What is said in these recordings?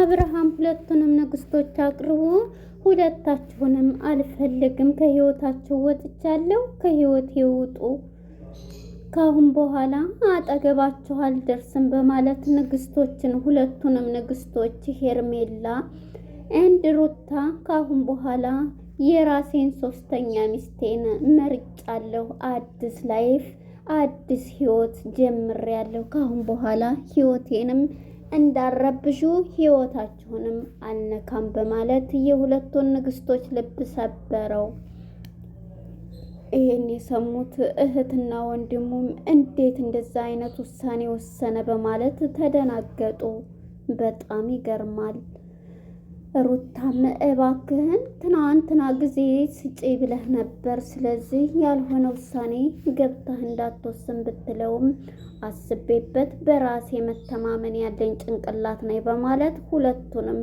አብርሃም ሁለቱንም ንግስቶች አቅርቦ ሁለታችሁንም አልፈልግም፣ ከህይወታችሁ ወጥቻለሁ፣ ከህይወቴ ውጡ፣ ካሁን በኋላ አጠገባችሁ አልደርስም በማለት ንግስቶችን ሁለቱንም ንግስቶች ሄርሜላ እንድ ሩታ ካሁን በኋላ የራሴን ሶስተኛ ሚስቴን መርጫለሁ፣ አዲስ ላይፍ አዲስ ህይወት ጀምሬያለሁ፣ ካሁን በኋላ ህይወቴንም እንዳረብሹ ህይወታችሁንም አልነካም በማለት የሁለቱን ንግስቶች ልብ ሰበረው። ይሄን የሰሙት እህትና ወንድሙም እንዴት እንደዛ አይነት ውሳኔ ወሰነ በማለት ተደናገጡ። በጣም ይገርማል። ሩታም እባክህን ትናንትና ጊዜ ስጪ ብለህ ነበር፣ ስለዚህ ያልሆነ ውሳኔ ገብተህ እንዳትወስን ብትለውም አስቤበት በራሴ መተማመን ያለኝ ጭንቅላት ነኝ በማለት ሁለቱንም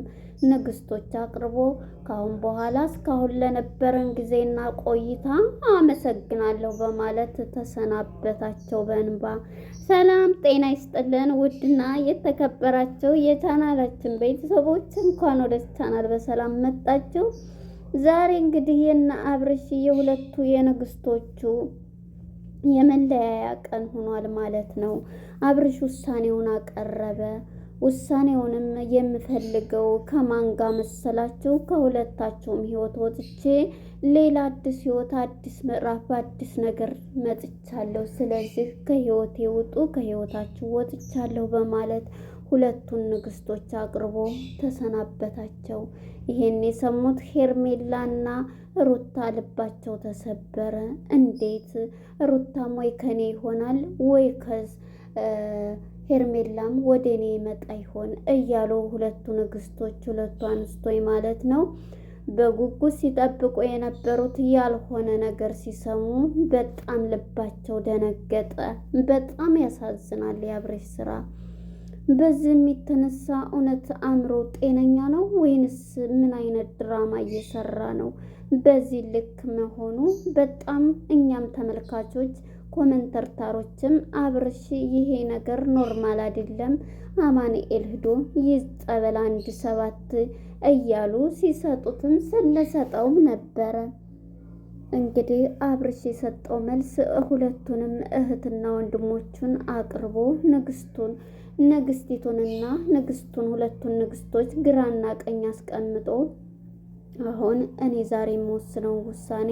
ንግስቶች አቅርቦ ካሁን በኋላ እስካሁን ለነበረን ጊዜና ቆይታ አመሰግናለሁ በማለት ተሰናበታቸው በእንባ። ሰላም ጤና ይስጥልን ውድና የተከበራቸው የቻናላችን ቤተሰቦች እንኳን ወደ ቻናል በሰላም መጣችሁ። ዛሬ እንግዲህ የነ አብርሽ የሁለቱ የንግስቶቹ የመለያያ ቀን ሆኗል ማለት ነው። አብርሽ ውሳኔውን አቀረበ። ውሳኔውንም የምፈልገው ከማን ጋር መሰላችሁ? ከሁለታቸውም ህይወት ወጥቼ ሌላ አዲስ ህይወት፣ አዲስ ምዕራፍ፣ አዲስ ነገር መጥቻለሁ። ስለዚህ ከህይወቴ ውጡ፣ ከህይወታችሁ ወጥቻለሁ በማለት ሁለቱን ንግስቶች አቅርቦ ተሰናበታቸው። ይሄን የሰሙት ሄርሜላና ሩታ ልባቸው ተሰበረ። እንዴት ሩታም ወይ ከኔ ይሆናል ወይ ሄርሜላም ወደ እኔ ይመጣ ይሆን እያሉ ሁለቱ ንግስቶች፣ ሁለቱ አንስቶች ማለት ነው በጉጉት ሲጠብቁ የነበሩት ያልሆነ ነገር ሲሰሙ በጣም ልባቸው ደነገጠ። በጣም ያሳዝናል የአብርሽ ስራ። በዚህም የተነሳ እውነት አእምሮ ጤነኛ ነው ወይንስ ምን አይነት ድራማ እየሰራ ነው? በዚህ ልክ መሆኑ በጣም እኛም ተመልካቾች ኮመንተርታሮችም አብርሽ ይሄ ነገር ኖርማል አይደለም፣ አማኑኤል ሂዶ ይጸበል 1-7 እያሉ ሲሰጡትም ስለሰጠውም ነበረ። እንግዲህ አብርሽ የሰጠው መልስ ሁለቱንም እህትና ወንድሞቹን አቅርቦ ንግስቲቱንና ንግስቱን ሁለቱን ንግስቶች ግራና ቀኝ አስቀምጦ አሁን እኔ ዛሬ የምወስነው ውሳኔ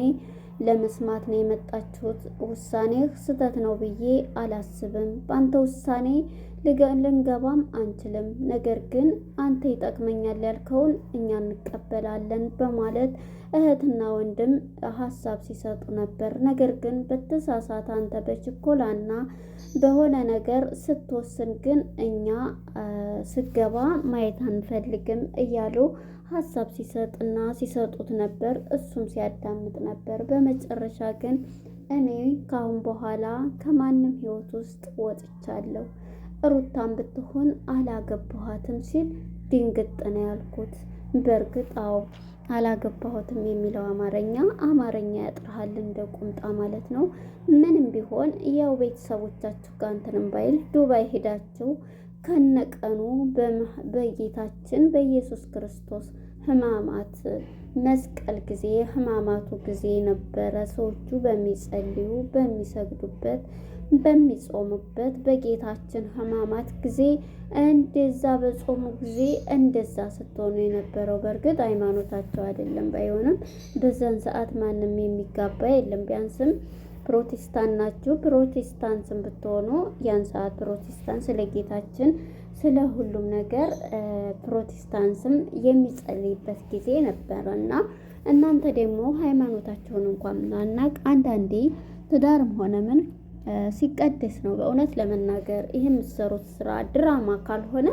ለመስማት ነው የመጣችሁት። ውሳኔ ስህተት ነው ብዬ አላስብም። በአንተ ውሳኔ ልንገባም አንችልም። ነገር ግን አንተ ይጠቅመኛል ያልከውን እኛ እንቀበላለን በማለት እህትና ወንድም ሀሳብ ሲሰጡ ነበር። ነገር ግን በተሳሳተ አንተ በችኮላና በሆነ ነገር ስትወስን ግን እኛ ስገባ ማየት አንፈልግም እያሉ ሀሳብ ሲሰጥና ሲሰጡት ነበር። እሱም ሲያዳምጥ ነበር። በመጨረሻ ግን እኔ ካሁን በኋላ ከማንም ህይወት ውስጥ ወጥቻለሁ፣ ሩታን ብትሆን አላገባኋትም ሲል ድንግጥ ነው ያልኩት። በእርግጥ አዎ አላገባሁትም የሚለው አማርኛ ያጥርሃል እንደ ቁምጣ ማለት ነው። ምንም ቢሆን ያው ቤተሰቦቻችሁ ጋር እንትንም ባይል ዱባይ ሄዳችሁ ከነቀኑ በጌታችን በኢየሱስ ክርስቶስ ህማማት መስቀል ጊዜ ህማማቱ ጊዜ ነበረ። ሰዎቹ በሚጸልዩ በሚሰግዱበት በሚጾሙበት በጌታችን ህማማት ጊዜ እንደዛ በጾሙ ጊዜ እንደዛ ስትሆኑ የነበረው። በእርግጥ ሃይማኖታቸው አይደለም፣ ባይሆንም በዛን ሰዓት ማንም የሚጋባ የለም። ቢያንስም ፕሮቴስታንት ናችሁ። ፕሮቴስታንትም ብትሆኑ ያን ሰዓት ፕሮቴስታንት ስለ ጌታችን ስለ ሁሉም ነገር ፕሮቴስታንትም የሚጸልይበት ጊዜ ነበረ እና እናንተ ደግሞ ሃይማኖታቸውን እንኳን ምናናቅ አንዳንዴ ትዳርም ሆነ ምን ሲቀደስ ነው። በእውነት ለመናገር ይህ የምትሰሩት ስራ ድራማ ካልሆነ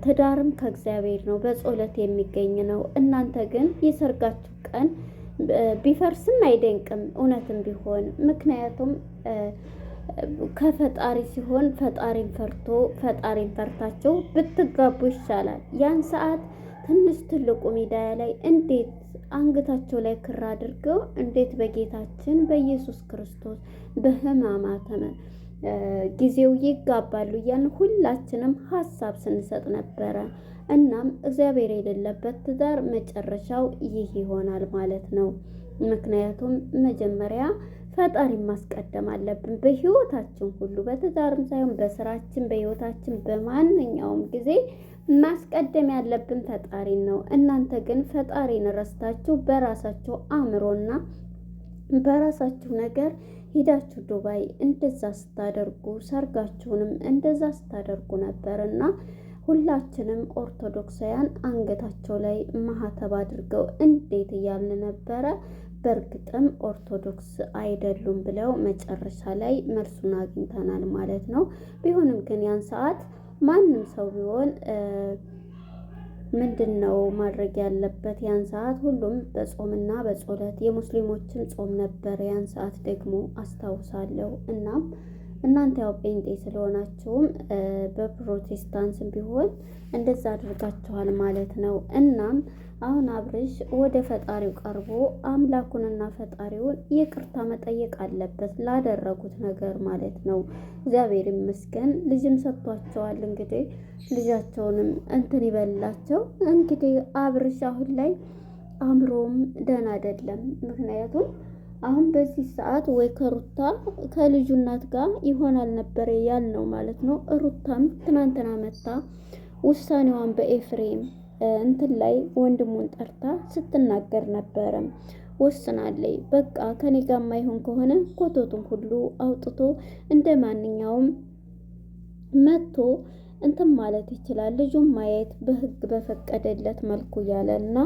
ትዳርም ከእግዚአብሔር ነው፣ በጸሎት የሚገኝ ነው። እናንተ ግን የሰርጋችሁ ቀን ቢፈርስም አይደንቅም እውነትም ቢሆን። ምክንያቱም ከፈጣሪ ሲሆን ፈጣሪን ፈርታቸው ብትጋቡ ይሻላል። ያን ሰዓት ትንሽ ትልቁ ሚዲያ ላይ እንዴት አንገታቸው ላይ ክር አድርገው እንዴት በጌታችን በኢየሱስ ክርስቶስ በህማማተ ጊዜው ይጋባሉ እያልን ሁላችንም ሀሳብ ስንሰጥ ነበረ። እናም እግዚአብሔር የሌለበት ትዳር መጨረሻው ይህ ይሆናል ማለት ነው። ምክንያቱም መጀመሪያ ፈጣሪ ማስቀደም አለብን በህይወታችን ሁሉ፣ በትዳርም ሳይሆን በስራችን፣ በህይወታችን በማንኛውም ጊዜ ማስቀደም ያለብን ፈጣሪን ነው። እናንተ ግን ፈጣሪን ረስታችሁ በራሳችሁ አእምሮና በራሳችሁ ነገር ሂዳችሁ ዱባይ እንደዛ ስታደርጉ፣ ሰርጋችሁንም እንደዛ ስታደርጉ ነበርና ሁላችንም ኦርቶዶክሳውያን አንገታቸው ላይ ማህተብ አድርገው እንዴት እያልን ነበረ። በእርግጥም ኦርቶዶክስ አይደሉም ብለው መጨረሻ ላይ መልሱን አግኝተናል ማለት ነው። ቢሆንም ግን ያን ሰዓት ማንም ሰው ቢሆን ምንድን ነው ማድረግ ያለበት? ያን ሰዓት ሁሉም በጾምና በጸሎት የሙስሊሞችን ጾም ነበር ያን ሰዓት ደግሞ አስታውሳለሁ። እናም እናንተ ያው ጴንጤ ስለሆናችሁም በፕሮቴስታንትም ቢሆን እንደዛ አድርጋችኋል ማለት ነው። እናም አሁን አብርሽ ወደ ፈጣሪው ቀርቦ አምላኩንና ፈጣሪውን ይቅርታ መጠየቅ አለበት ላደረጉት ነገር ማለት ነው። እግዚአብሔር ይመስገን ልጅም ሰጥቷቸዋል። እንግዲህ ልጃቸውንም እንትን ይበላቸው። እንግዲህ አብርሽ አሁን ላይ አእምሮም ደህና አይደለም። ምክንያቱም አሁን በዚህ ሰዓት ወይ ከሩታ ከልጁ እናት ጋር ይሆናል ነበር ያልነው ማለት ነው። ሩታም ትናንትና መታ ውሳኔዋን በኤፍሬም እንትን ላይ ወንድሙን ጠርታ ስትናገር ነበረ። ወስናለይ በቃ ከኔ ጋር ማይሆን ከሆነ ኮቶቱን ሁሉ አውጥቶ እንደ ማንኛውም መጥቶ እንትን ማለት ይችላል፣ ልጁን ማየት በህግ በፈቀደለት መልኩ እያለና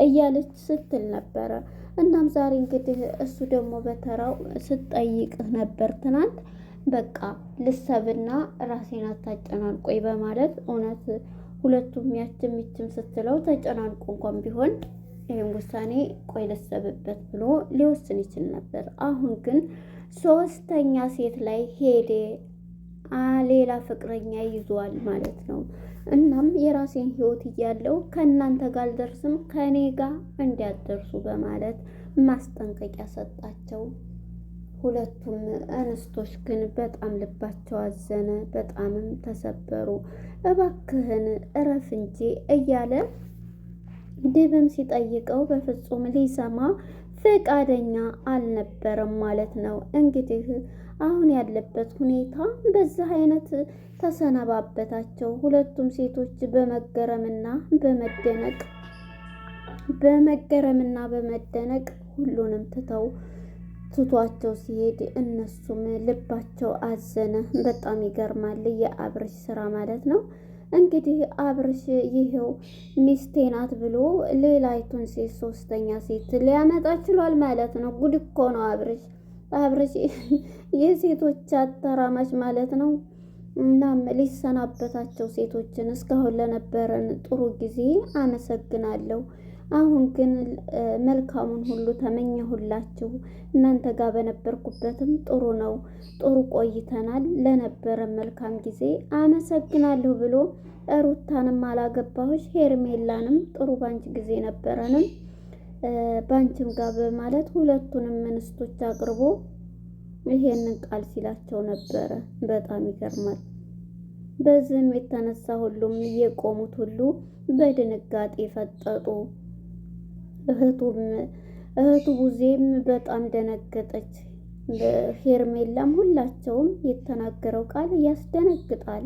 እያለች ስትል ነበረ። እናም ዛሬ እንግዲህ እሱ ደግሞ በተራው ስትጠይቅህ ነበር ትናንት። በቃ ልሰብና ራሴን አታጨናንቆኝ በማለት እውነት ሁለቱም ያችም ይችም ስትለው ተጨናንቆ እንኳን ቢሆን ይህን ውሳኔ ቆይ ልሰብበት ብሎ ሊወስን ይችል ነበር። አሁን ግን ሶስተኛ ሴት ላይ ሄደ፣ ሌላ ፍቅረኛ ይዟል ማለት ነው። እናም የራሴን ህይወት እያለው ከእናንተ ጋር አልደርስም ከእኔ ጋር እንዲያደርሱ በማለት ማስጠንቀቂያ ሰጣቸው። ሁለቱም እንስቶች ግን በጣም ልባቸው አዘነ፣ በጣምም ተሰበሩ። እባክህን እረፍ እንጂ እያለ ድብም ሲጠይቀው በፍጹም ሊሰማ ፈቃደኛ አልነበረም ማለት ነው። እንግዲህ አሁን ያለበት ሁኔታ በዚህ አይነት ተሰነባበታቸው። ሁለቱም ሴቶች በመገረምና በመደነቅ ሁሉንም ትቷቸው ሲሄድ እነሱም ልባቸው አዘነ። በጣም ይገርማል የአብርሽ ስራ ማለት ነው። እንግዲህ አብርሽ ይሄው ሚስቴ ናት ብሎ ሌላይቱን ሴት ሶስተኛ ሴት ሊያመጣ ችሏል ማለት ነው። ጉድ እኮ ነው አብርሽ የሴቶች አተራማች ማለት ነው። እናም ሊሰናበታቸው ሴቶችን እስካሁን ለነበረን ጥሩ ጊዜ አመሰግናለሁ። አሁን ግን መልካሙን ሁሉ ተመኘሁላችሁ። እናንተ ጋር በነበርኩበትም ጥሩ ነው፣ ጥሩ ቆይተናል። ለነበረን መልካም ጊዜ አመሰግናለሁ ብሎ ሩታንም አላገባሁሽ ሄርሜላንም ጥሩ ባንቺ ጊዜ ነበረንም ባንቺም ጋር በማለት ሁለቱንም እንስቶች አቅርቦ ይሄንን ቃል ሲላቸው ነበረ። በጣም ይገርማል። በዚህም የተነሳ ሁሉም የቆሙት ሁሉ በድንጋጤ ፈጠጡ። እህቱ ቡዜም በጣም ደነገጠች። ሄርሜላም ሁላቸውም የተናገረው ቃል ያስደነግጣል።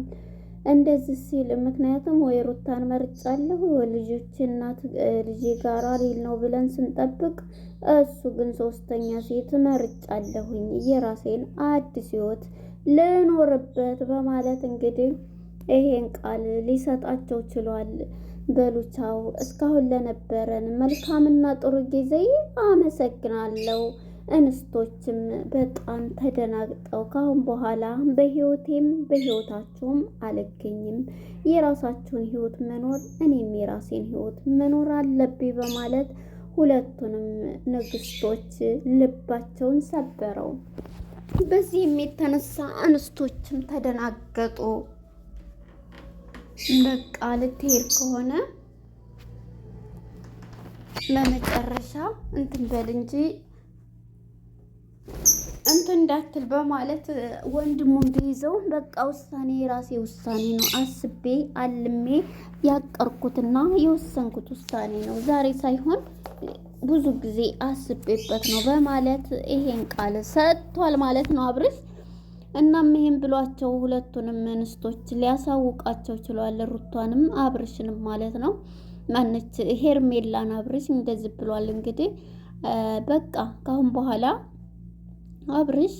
እንደዚህ ሲል ምክንያቱም ወይ ሩታን መርጫለሁ ወይ ልጆች እናት ልጄ ጋር ሊል ነው ብለን ስንጠብቅ እሱ ግን ሶስተኛ ሴት መርጫለሁኝ የራሴን አዲስ ህይወት ልኖርበት በማለት እንግዲህ ይሄን ቃል ሊሰጣቸው ችሏል። በሉቻው እስካሁን ለነበረን መልካምና ጥሩ ጊዜ አመሰግናለሁ። እንስቶችም በጣም ተደናግጠው ካሁን በኋላ በህይወቴም በህይወታችሁም አልገኝም፣ የራሳችሁን ህይወት መኖር እኔም የራሴን ህይወት መኖር አለብኝ በማለት ሁለቱንም ንግስቶች ልባቸውን ሰበረው። በዚህም የተነሳ እንስቶችም ተደናገጡ። በቃ ልትሄድ ከሆነ ለመጨረሻ እንትን በል እንጂ እንትን እንዳትል በማለት ወንድሙን ቢይዘው በቃ ውሳኔ የራሴ ውሳኔ ነው፣ አስቤ አልሜ ያቀርኩትና የወሰንኩት ውሳኔ ነው፣ ዛሬ ሳይሆን ብዙ ጊዜ አስቤበት ነው በማለት ይሄን ቃል ሰጥቷል ማለት ነው አብርሽ። እናም ይሄን ብሏቸው ሁለቱንም እንስቶች ሊያሳውቃቸው ችሏል፣ ሩቷንም አብርሽንም ማለት ነው። ማነች ሄርሜላን አብርሽ እንደዚህ ብሏል። እንግዲህ በቃ ካሁን በኋላ አብርሽ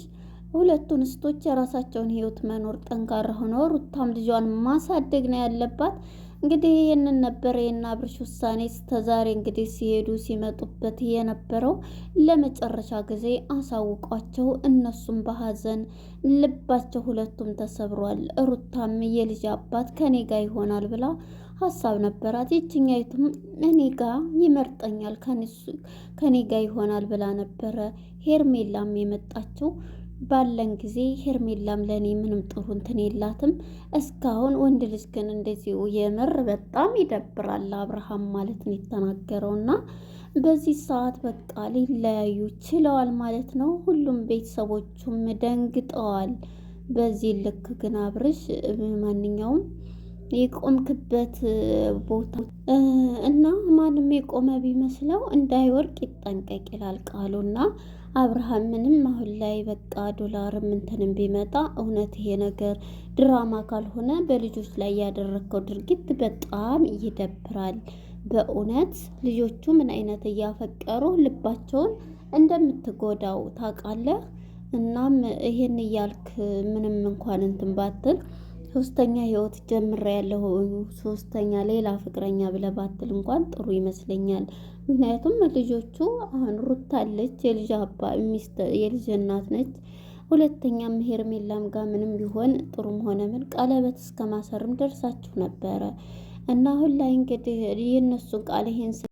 ሁለቱን እንስቶች የራሳቸውን ህይወት መኖር ጠንካራ ሆነው ሩታም ልጇን ማሳደግ ነው ያለባት። እንግዲህ ይህንን ነበር የና አብርሽ ውሳኔ እስከዛሬ እንግዲህ ሲሄዱ ሲመጡበት የነበረው። ለመጨረሻ ጊዜ አሳውቋቸው እነሱም በሀዘን ልባቸው ሁለቱም ተሰብሯል። ሩታም የልጅ አባት ከኔ ጋር ይሆናል ብላ ሀሳብ ነበራት። ይችኛይቱም እኔ ጋር ይመርጠኛል ከኔ ጋር ይሆናል ብላ ነበረ ሄርሜላም የመጣችው። ባለን ጊዜ ሄርሜላም ለእኔ ምንም ጥሩ እንትን የላትም እስካሁን። ወንድ ልጅ ግን እንደዚሁ የምር በጣም ይደብራል። አብርሃም ማለት ነው የተናገረው እና በዚህ ሰዓት በቃ ሊለያዩ ችለዋል ማለት ነው። ሁሉም ቤተሰቦቹም ደንግጠዋል። በዚህ ልክ ግን አብርሽ ማንኛውም የቆምክበት ቦታ እና ማንም የቆመ ቢመስለው እንዳይወርቅ ይጠንቀቅ ይላል ቃሉና አብርሃም ምንም አሁን ላይ በቃ ዶላርም እንትንም ቢመጣ እውነት ይሄ ነገር ድራማ ካልሆነ በልጆች ላይ ያደረግከው ድርጊት በጣም ይደብራል። በእውነት ልጆቹ ምን አይነት እያፈቀሩ ልባቸውን እንደምትጎዳው ታውቃለህ። እናም ይሄን እያልክ ምንም እንኳን እንትን ባትል ሶስተኛ ህይወት ጀምሬያለሁ ሶስተኛ ሌላ ፍቅረኛ ብለህ ባትል እንኳን ጥሩ ይመስለኛል። ምክንያቱም ልጆቹ አሁን ሩታ አለች፣ የልጅ ሚስት የልጅ እናት ነች። ሁለተኛም ሄርሜላም ጋር ምንም ቢሆን ጥሩም ሆነ ምን ቀለበት እስከ ማሰርም ደርሳችሁ ነበረ እና አሁን ላይ እንግዲህ የእነሱን ቃል ይሄን